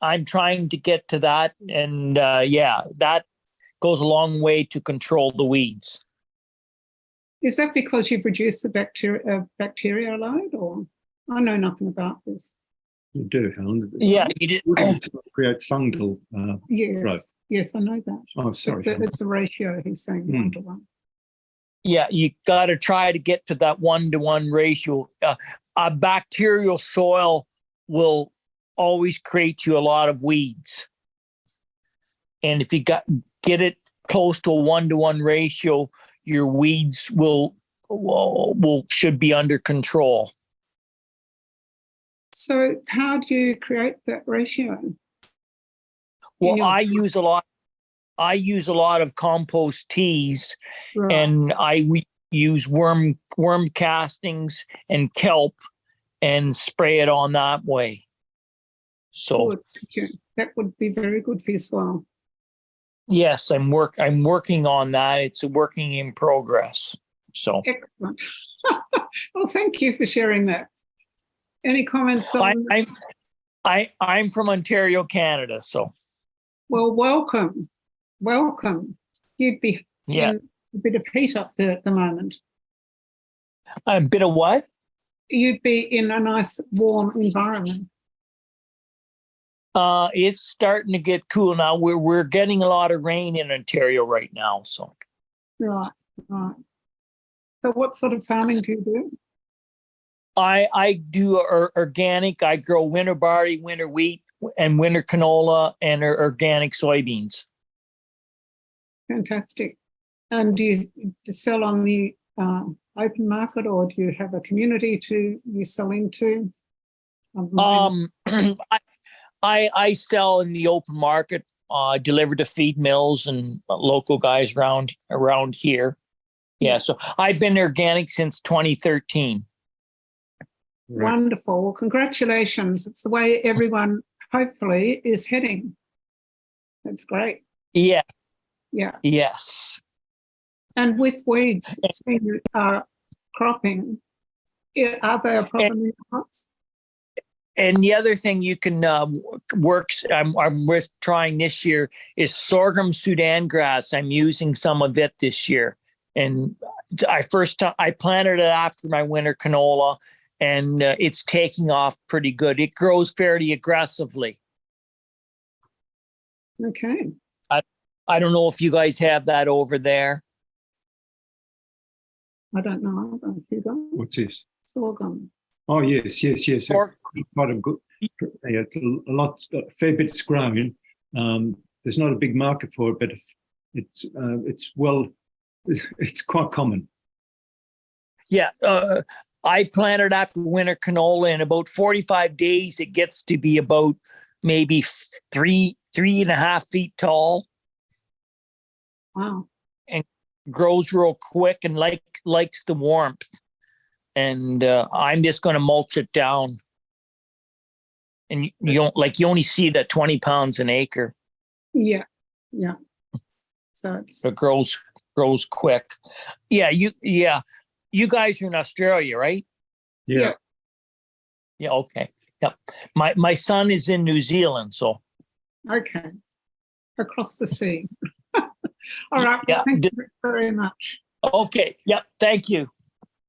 I'm trying to get to that, and that goes a long way to control the weeds. Is that because you've reduced the bacteria load, or I know nothing about this? You do, Helen. Yeah, you did. Create fungal growth. Yes, I know that. Oh, sorry. It's the ratio he's saying 1-to-1. Yeah, you got to try to get to that 1-to-1 ratio. A bacterial soil will always create you a lot of weeds, and if you get it close to a 1-to-1 ratio, your weeds should be under control. So how do you create that ratio? Well, I use a lot of compost teas, Right. and we use worm castings and kelp and spray it on that way. So Good. Thank you. That would be very good for your soil. yes, I'm working on that. It's a working in progress. So Excellent. Well, thank you for sharing that. Any comments on? I'm from Ontario, Canada. So Well, welcome. You'd be in a bit of heat up there at the moment. a bit of what? You'd be in a nice warm environment. It's starting to get cool now. We're getting a lot of rain in Ontario right now. So Right. So what sort of farming do you do? I do organic. I grow winter barley, winter wheat, and winter canola, and organic soybeans. Fantastic. And do you sell on the open market, or do you have a community you sell into? I sell in the open market, deliver to feed mills and local guys around here. Yeah, so I've been organic since 2013. Right. Wonderful. Well, congratulations. It's the way everyone hopefully is heading. That's great. Yeah. Yeah. Yes. And with weeds, seeing cropping, are they a problem in crops? And the other thing you can I'm trying this year is sorghum Sudan grass. I'm using some of it this year. And I planted it after my winter canola, and it's taking off pretty good. It grows fairly aggressively. Okay. I don't know if you guys have that over there. I don't know. Hugo? What's this? Sorghum. Oh, yes. Quite a good, a fair bit's grown. There's not a big market for it, but it's quite common. Yeah, I planted after winter canola. In about 45 days, it gets to be about maybe 3.5 feet tall. Wow. And grows real quick and likes the warmth. And I'm just going to mulch it down. And you only see it at 20 pounds an acre. Yeah. So it grows quick. Yeah, you guys are in Australia, right? Yeah. Yeah. Okay. Yeah. My son is in New Zealand, so. Okay. Across the sea. All right. Well, thank you very much. Okay. Yep. Thank you.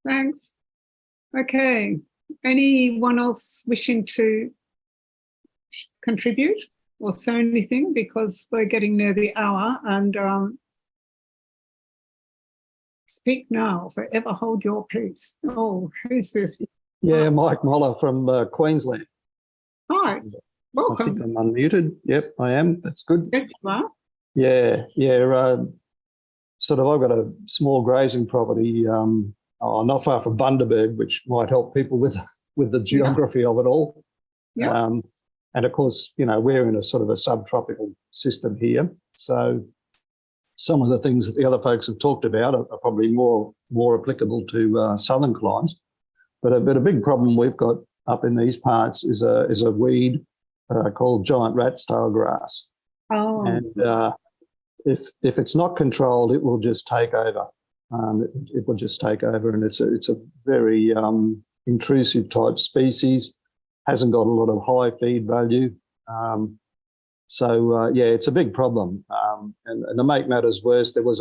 Thanks. Okay. Anyone else wishing to contribute or say anything, because we're getting near the hour, and speak now, forever hold your peace. Oh, who's this? Yeah, Mike Moller from Queensland. Hi, welcome. I think I'm unmuted. Yep, I am. That's good. Yes, you are. Yeah. Sort of, I've got a small grazing property not far from Bundaberg, which might help people with the geography of it all. Yeah. And of course, you know, we're in a sort of a subtropical system here. So some of the things that the other folks have talked about are probably more applicable to southern climes. But a big problem we've got up in these parts is a weed called giant rat's tail grass. Oh. And if it's not controlled, it will just take over. It will just take over, and it's a very intrusive type species. Hasn't got a lot of high feed value. So it's a big problem. And to make matters worse, there was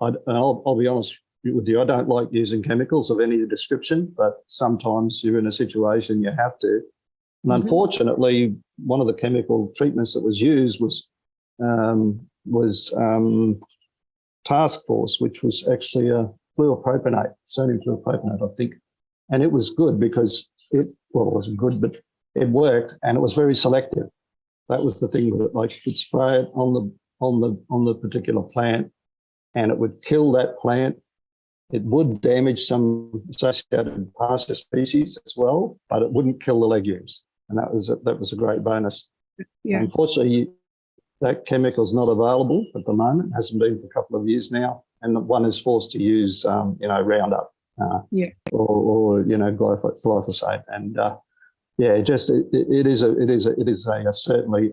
I'll be honest with you, I don't like using chemicals of any description, but sometimes you're in a situation you have to. And unfortunately, one of the chemical treatments that was used was Task Force, which was actually a fluoropropionate, sodium fluoropropionate, I think. And it was good because it wasn't good, but it worked, and it was very selective. That was the thing with it. Like, you could spray it on the particular plant, and it would kill that plant. It would damage some associated pasture species as well, but it wouldn't kill the legumes, and that was a great bonus. Yeah. Unfortunately, that chemical is not available at the moment. It hasn't been for a couple of years now, and one is forced to use Roundup or glyphosate, and it is certainly,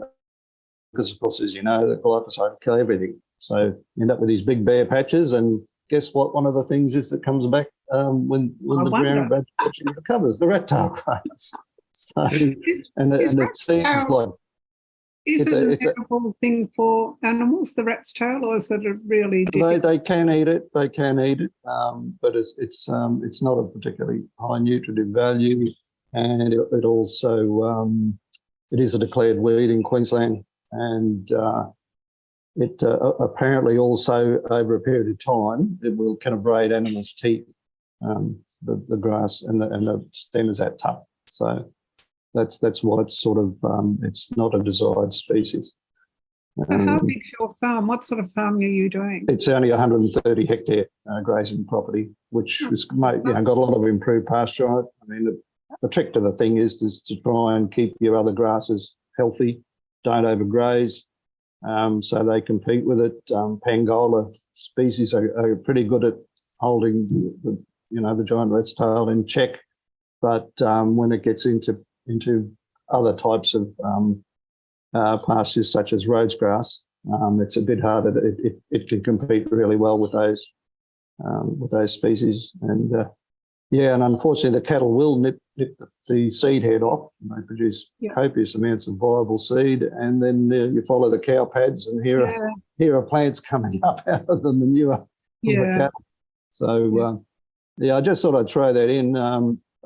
because of course, as you know, the glyphosate will kill everything. So you end up with these big bare patches, and guess what? One of the things is that comes back when the ground vegetation recovers, the rat tail grass. So, it seems like. Is it an edible thing for animals, the rat's tail, or is it a really difficult? They can eat it. They can eat it, but it's not a particularly high nutritive value, and it also it is a declared weed in Queensland, and it apparently also over a period of time it will kind of abrade animals' teeth, the grass and the stem is that tough. So that's why it's sort of it's not a desired species. So how big's your farm? What sort of farm are you doing? It's only 130 hectare grazing property, which has got a lot of improved pasture on it. I mean, the trick to the thing is to try and keep your other grasses healthy, don't overgraze, so they compete with it. Pangola species are pretty good at holding the giant rat's tail in check, but when it gets into other types of pastures such as Rhodes grass, it's a bit harder. It can compete really well with those species, and and unfortunately the cattle will nip the seed head off, and they produce copious amounts of viable seed, and then you follow the cow pads, and here are plants coming up out of the manure of the cattle. So I just thought I'd throw that in. I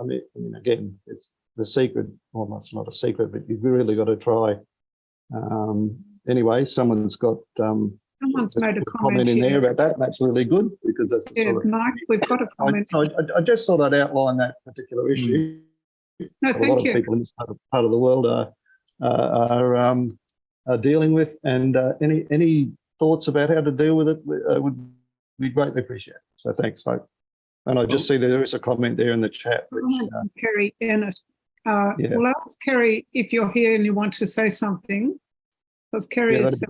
mean, again, it's the secret. Well, it's not a secret, but you've really got to try. Anyway, someone's made a comment in there about that. That's really good, because that's Mike, we've got a comment. I just thought I'd outline that particular issue. No, a lot of people in this part of the world are dealing with, and any thoughts about how to deal with it would be greatly appreciated. So thanks, folks. And I just see that there is a comment there in the chat. Which, Kerry Bennett. We'll ask Kerry if you're here and you want to say something, because Kerry is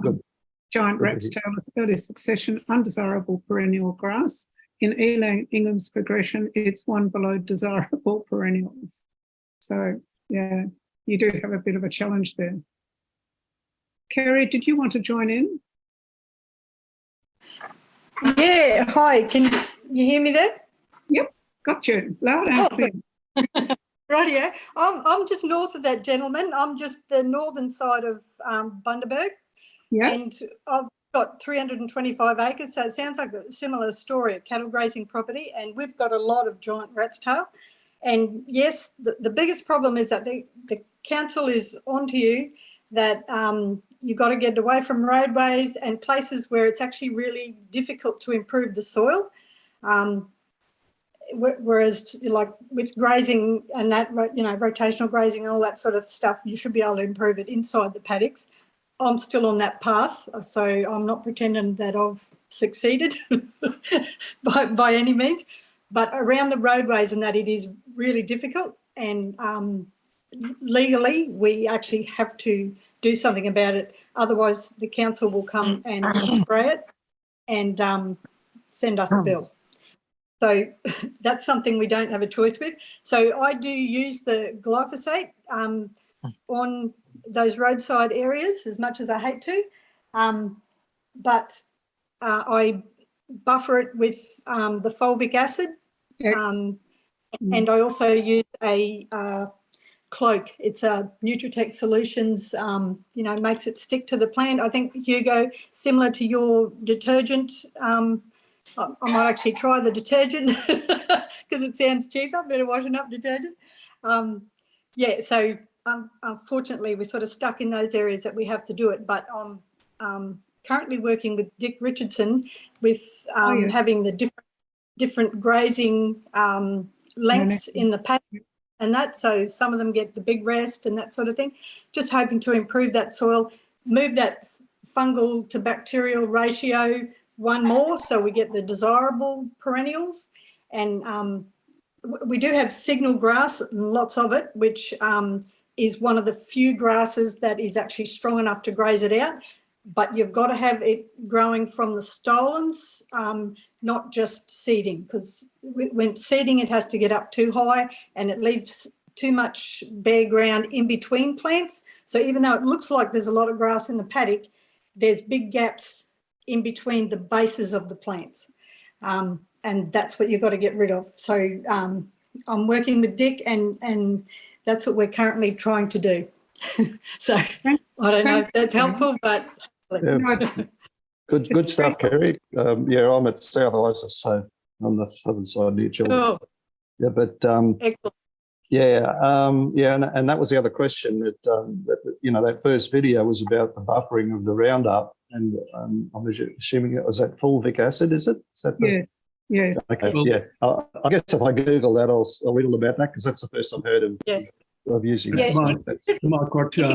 giant rat's tail is early succession, undesirable perennial grass. In Elang Ingham's progression, it's one below desirable perennials. So, you do have a bit of a challenge there. Kerry, did you want to join in? Yeah, hi. Can you hear me there? Yep, got you. Loud and clear. Rightio. I'm just north of that gentleman. I'm just the northern side of Bundaberg. Yeah. And I've got 325 acres, so it sounds like a similar story, a cattle grazing property, and we've got a lot of giant rat's tail. And yes, the biggest problem is that the council is onto you that you've got to get away from roadways and places where it's actually really difficult to improve the soil. Whereas, like with grazing and that, rotational grazing and all that sort of stuff, you should be able to improve it inside the paddocks. I'm still on that path, so I'm not pretending that I've succeeded by any means. But around the roadways and that, it is really difficult. And legally, we actually have to do something about it. Otherwise, the council will come and spray it and send us a bill. So that's something we don't have a choice with. So I do use the glyphosate on those roadside areas as much as I hate to, but I buffer it with the fulvic acid, and I also use a cloak. It's a Nutritech Solutions, makes it stick to the plant. I think, Hugo, similar to your detergent, I might actually try the detergent because it sounds cheaper, better washing up detergent. So unfortunately, we're sort of stuck in those areas that we have to do it, but I'm currently working with Dick Richardson with having the different grazing lengths in the paddock and that, so some of them get the big rest and that sort of thing. Just hoping to improve that soil, move that fungal to bacterial ratio one more so we get the desirable perennials. And we do have signal grass, lots of it, which is one of the few grasses that is actually strong enough to graze it out. But you've got to have it growing from the stolons, not just seeding, because when seeding it has to get up too high and it leaves too much bare ground in between plants. So even though it looks like there's a lot of grass in the paddock, there's big gaps in between the bases of the plants. And that's what you've got to get rid of. So I'm working with Dick and that's what we're currently trying to do. So I don't know if that's helpful, but good stuff, Kerry. I'm at South Isis, so on the southern side near Children. Oh. Yeah, but excellent. and that was the other question that that first video was about the buffering of the Roundup, and I'm assuming it was that fulvic acid. Is it? Is that the, Yes. Okay. Yeah. I guess if I Google that, I'll read all about that because that's the first I've heard of using that. You can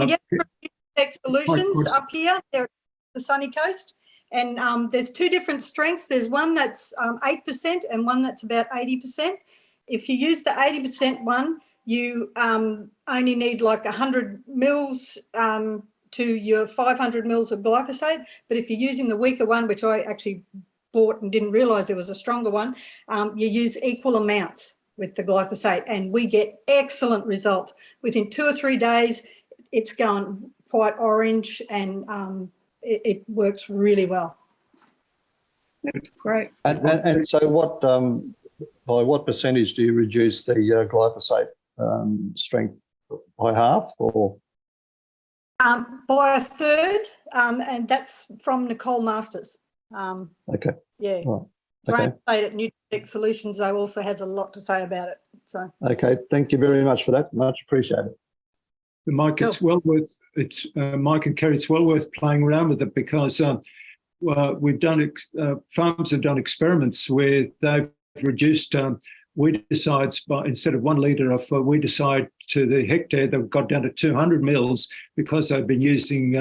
get Nutritech Solutions up here. They're at the sunny coast. And there's two different strengths. There's one that's 8% and one that's about 80%. If you use the 80% one, you only need like 100 mils to your 500 mils of glyphosate. But if you're using the weaker one, which I actually bought and didn't realise there was a stronger one, you use equal amounts with the glyphosate, and we get excellent results. Within 2 or 3 days, it's gone quite orange, and it works really well. That's great. And so what, by what percentage do you reduce the glyphosate strength? By half or? By a third, and that's from Nicole Masters. Okay. Yeah. Right. Okay. Great at Nutritech Solutions, though, also has a lot to say about it. So. Okay. Thank you very much for that. Much appreciated. Mike, it's well worth Mike and Kerry, it's well worth playing around with it because we've done farms have done experiments where they've reduced weedicides by, instead of 1 litre of weedicide to the hectare, they've got down to 200 mils because they've been using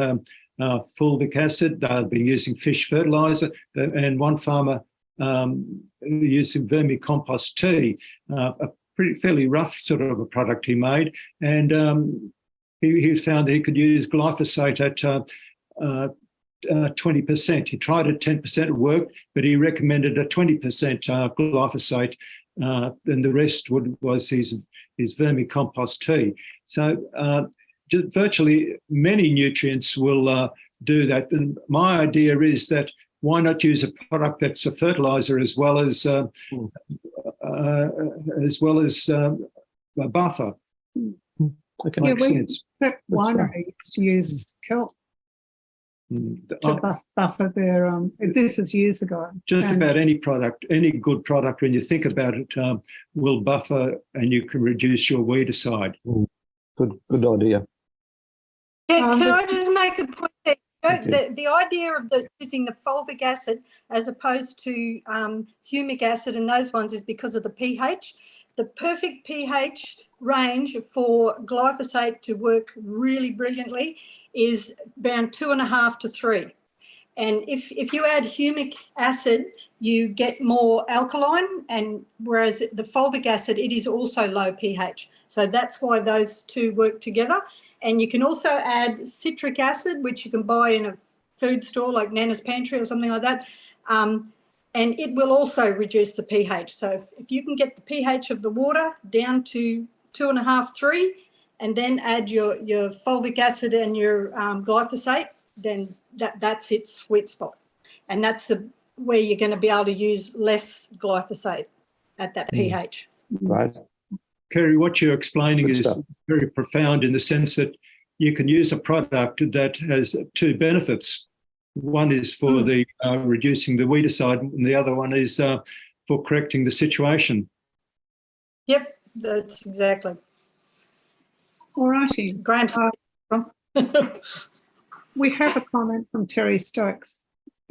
fulvic acid, they've been using fish fertiliser, and one farmer using vermicompost tea, a fairly rough sort of a product he made, and he found that he could use glyphosate at 20%. He tried at 10%, it worked, but he recommended a 20% glyphosate, and the rest was his vermicompost tea. So virtually many nutrients will do that. And my idea is that why not use a product that's a fertilizer as well as a buffer? Okay. Makes sense. Wineries use kelp to buffer their. This is years ago. Just about any product, any good product, when you think about it, will buffer, and you can reduce your weedicide. Good idea. Can I just make a point there? The idea of using the fulvic acid as opposed to humic acid and those ones is because of the pH. The perfect pH range for glyphosate to work really brilliantly is around 2.5 to 3. And if you add humic acid, you get more alkaline, and whereas the fulvic acid, it is also low pH. So that's why those two work together. And you can also add citric acid, which you can buy in a food store like Nana's Pantry or something like that. And it will also reduce the pH. So if you can get the pH of the water down to 2.5, 3, and then add your fulvic acid and your glyphosate, then that's its sweet spot. And that's where you're going to be able to use less glyphosate at that pH. Right. Kerry, what you're explaining Good is stuff. very profound in the sense that you can use a product that has two benefits. One is for the reducing the weedicide, and the other one is for correcting the situation. Yep, that's exactly. All righty. Graham's we have a comment from Terry Stokes,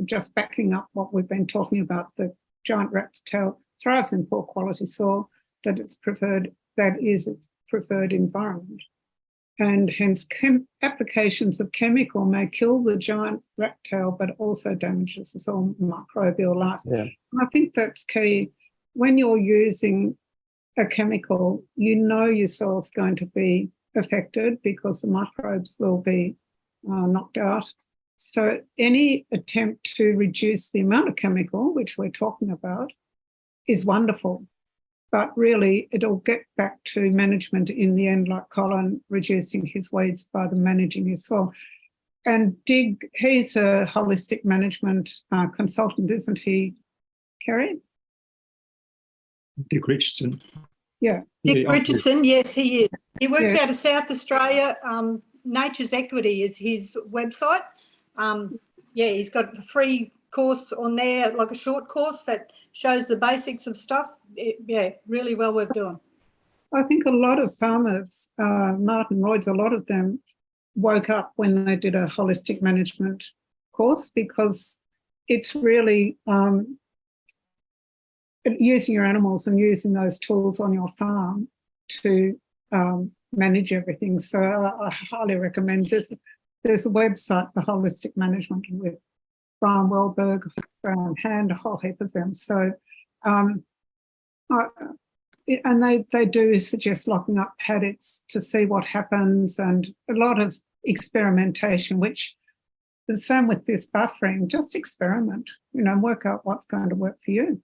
just backing up what we've been talking about. The giant rat's tail thrives in poor quality soil, that is its preferred environment. And hence applications of chemical may kill the giant rat tail, but also damages the soil microbial life. Yeah. And I think that's key. When you're using a chemical, you know your soil's going to be affected because the microbes will be knocked out. So any attempt to reduce the amount of chemical, which we're talking about, is wonderful. But really, it'll get back to management in the end, like Colin reducing his weeds by the managing his soil. And Dig, he's a holistic management consultant, isn't he, Kerry? Dick Richardson. Yeah. Dick Richardson, yes, he is. He works out of South Australia. Nature's Equity is his website. He's got a free course on there, like a short course that shows the basics of stuff. Really well worth doing. I think a lot of farmers, Martin Royds, a lot of them woke up when they did a holistic management course, because it's really using your animals and using those tools on your farm to manage everything. So I highly recommend this. There's a website for holistic management with Brian Welberg, Brian Hand, a whole heap of them. So, and they do suggest locking up paddocks to see what happens, and a lot of experimentation, which is the same with this buffering. Just experiment, work out what's going to work for you.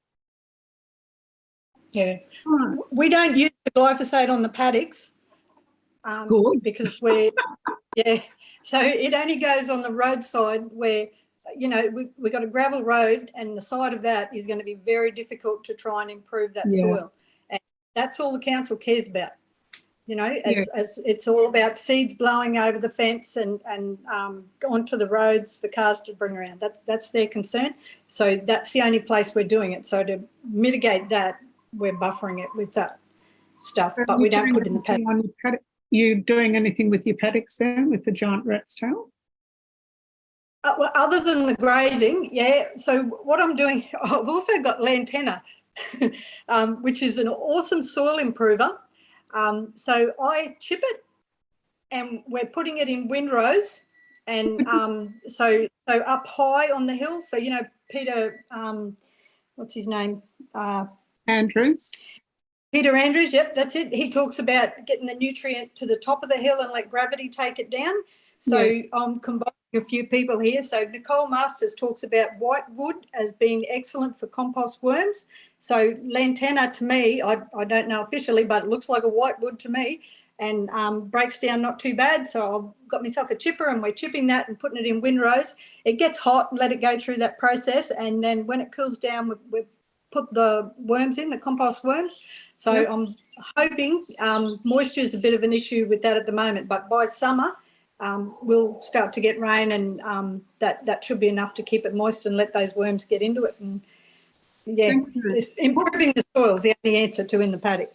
Yeah. Right. We don't use the glyphosate on the paddocks because so it only goes on the roadside where, we've got a gravel road, and the side of that is going to be very difficult to try and improve that soil. And that's all the council cares about, as it's all about seeds blowing over the fence and onto the roads for cars to bring around. That's their concern. So that's the only place we're doing it. So to mitigate that, we're buffering it with that stuff, but we don't put it in the paddock. You doing anything with your paddocks then, with the giant rat's tail? Well, other than the grazing, So what I'm doing, I've also got Lantana, which is an awesome soil improver. So I chip it, and we're putting it in windrows, and so up high on the hill. So Peter, what's his name? Andrews. Peter Andrews, yep, that's it. He talks about getting the nutrient to the top of the hill and let gravity take it down. So I'm combining a few people here. So Nicole Masters talks about whitewood as being excellent for compost worms. So Lantana, to me, I don't know officially, but it looks like a whitewood to me, and breaks down not too bad. So I've got myself a chipper, and we're chipping that and putting it in windrows. It gets hot, let it go through that process, and then when it cools down, we put the worms in, the compost worms. So I'm hoping moisture is a bit of an issue with that at the moment, but by summer we'll start to get rain, and that should be enough to keep it moist and let those worms get into it. And improving the soil is the only answer to in the paddock.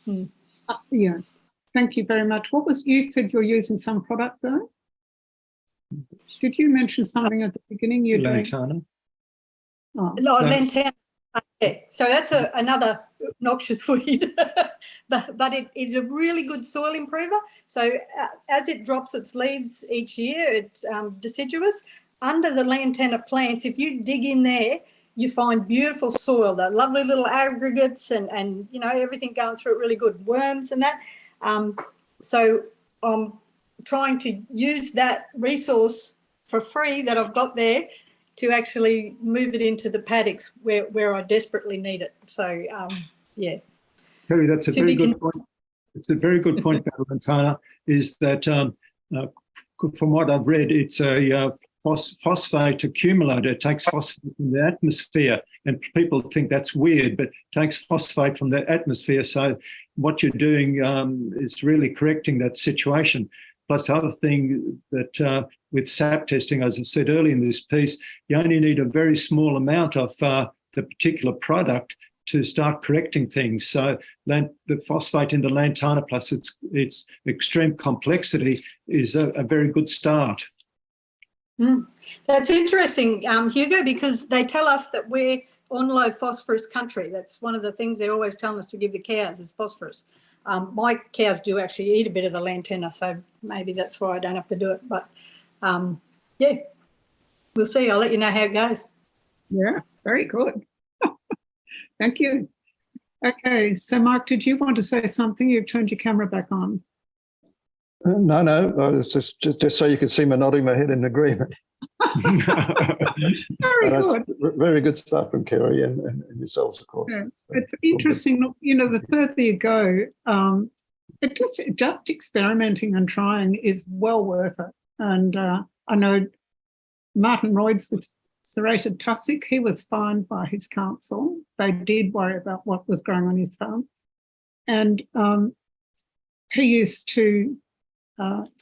Thank you very much. You said you're using some product though? Did you mention something at the beginning? Lantana. Lantana. So that's another noxious weed, but it is a really good soil improver. So as it drops its leaves each year, it's deciduous. under the Lantana plants, if you dig in there, you find beautiful soil, the lovely little aggregates and you know, everything going through it really good, worms and that. So I'm trying to use that resource for free that I've got there to actually move it into the paddocks where I desperately need it. So, yeah. Terry, that's a very good point. It's a very good point about Lantana, is that from what I've read, it's a phosphate accumulator. It takes phosphate from the atmosphere, and people think that's weird, but it takes phosphate from the atmosphere. So what you're doing is really correcting that situation. Plus, the other thing that with sap testing, as I said earlier in this piece, you only need a very small amount of the particular product to start correcting things. So the phosphate in the Lantana, plus its extreme complexity, is a very good start. That's interesting, Hugo, because they tell us that we're on low phosphorus country. That's one of the things they're always telling us to give the cows is phosphorus. My cows do actually eat a bit of the Lantana, so maybe that's why I don't have to do it. But yeah, we'll see. I'll let you know how it goes. Yeah, very good. Thank you. Okay, so Mark, did you want to say something? You've turned your camera back on. No, it's just so you can see me nodding my head in agreement. Very good. Very good stuff from Kerry and yourselves, of course. Yeah. It's interesting, you know, the further you go, just experimenting and trying is well worth it. And I know Martin Royds with serrated tussock, he was fined by his council. They did worry about what was growing on his farm. And he used to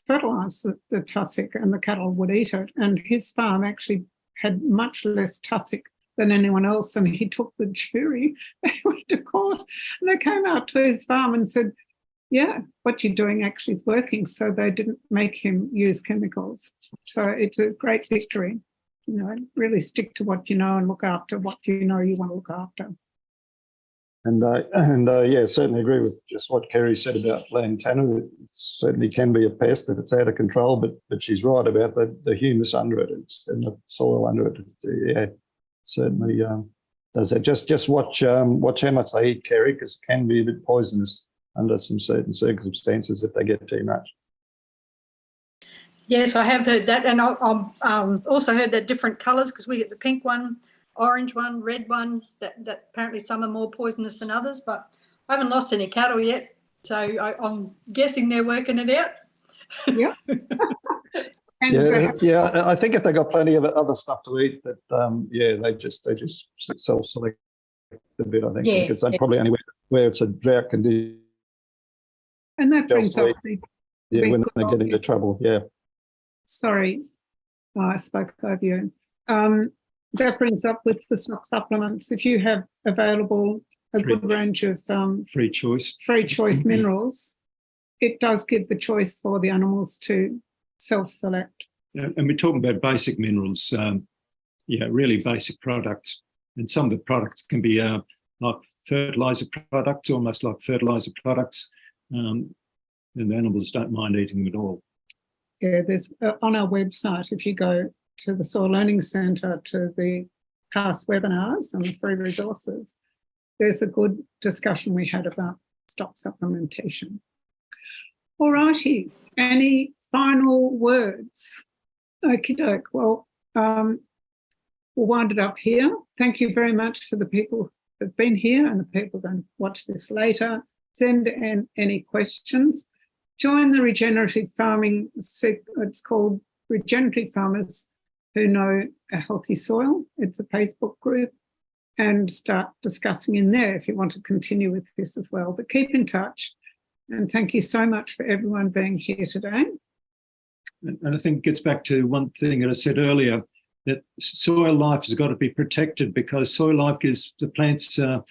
fertilise the tussock, and the cattle would eat it. And his farm actually had much less tussock than anyone else. And he took the jury, they went to court, and they came out to his farm and said, yeah, what you're doing actually is working. So they didn't make him use chemicals. So it's a great victory. You know, really stick to what you know and look after what you know you want to look after. And yeah, certainly agree with just what Kerry said about Lantana. It certainly can be a pest if it's out of control, but she's right about the humus under it and the soil under it. Yeah, certainly does that. Just watch how much they eat, Kerry, because it can be a bit poisonous under some certain circumstances if they get too much. Yes, I have heard that, and I've also heard that different colours, because we get the pink one, orange one, red one, that apparently some are more poisonous than others, but I haven't lost any cattle yet, so I'm guessing they're working it out. Yeah. Yeah, I think if they got plenty of other stuff to eat, that yeah, they just self-select a bit, I think, because they probably only where it's a drought condition. And that brings up when they get into trouble, yeah. Sorry, I spoke over you. That brings up with the stock supplements. If you have available a good range of free choice minerals, it does give the choice for the animals to self-select. Yeah, and we're talking about basic minerals, really basic products. And some of the products can be like fertilizer products, almost like fertilizer products, and the animals don't mind eating them at all. Yeah, there's on our website, if you go to the Soil Learning Centre, to the past webinars and the free resources, there's a good discussion we had about stock supplementation. All righty, any final words? Okie doke. Well, we'll wind it up here. Thank you very much for the people that have been here and the people going to watch this later. Send in any questions. Join the regenerative farming, it's called Regenerative Farmers Who Know a Healthy Soil. It's a Facebook group, and start discussing in there if you want to continue with this as well. But keep in touch, and thank you so much for everyone being here today. And I think it gets back to one thing that I said earlier, that soil life has got to be protected, because soil life gives the plants a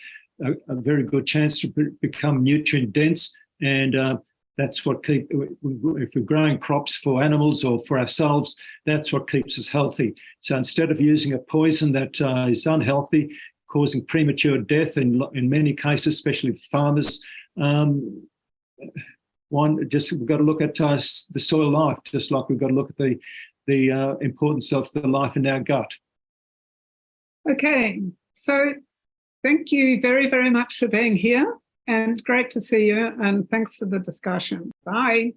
very good chance to become nutrient dense, and that's what if we're growing crops for animals or for ourselves, that's what keeps us healthy. So instead of using a poison that is unhealthy, causing premature death in many cases, especially for farmers, we've got to look at the soil life, just like we've got to look at the importance of the life in our gut. Okay, so thank you very, very much for being here, and great to see you, and thanks for the discussion. Bye.